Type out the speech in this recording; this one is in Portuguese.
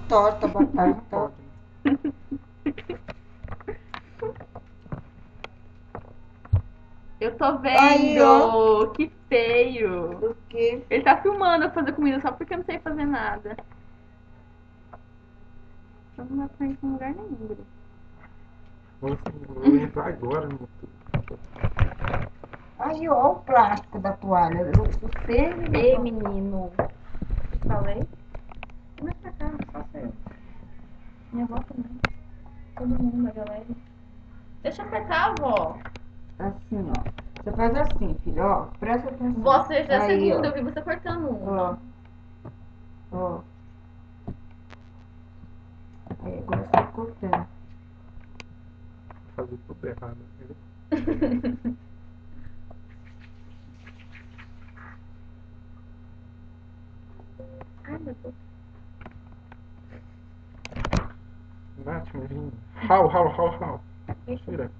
torta a Não batata. pode. Eu tô Aí, ó. vendo! Que feio! Do que? Ele tá filmando eu fazer comida só porque eu não sei fazer nada. Eu não vou aprender em lugar nenhum, Guri. Vou entrar agora no YouTube. Aí, ó, o plástico da toalha. O sêmen. Ei, menino. Eu falei? Vem pra cá, só você. Minha avó também. Todo mundo, a galera. Deixa eu apertar, avó. Assim, ó. Você faz assim, filho, ó. Presta atenção. Você já é Aí, segunda, ó. eu vi você cortando uma. Ó. Ó. Aí, agora você tá cortando. Fazer tudo errado. Ai, meu Deus. Nath, mas vem. How? Deixa eu Tira.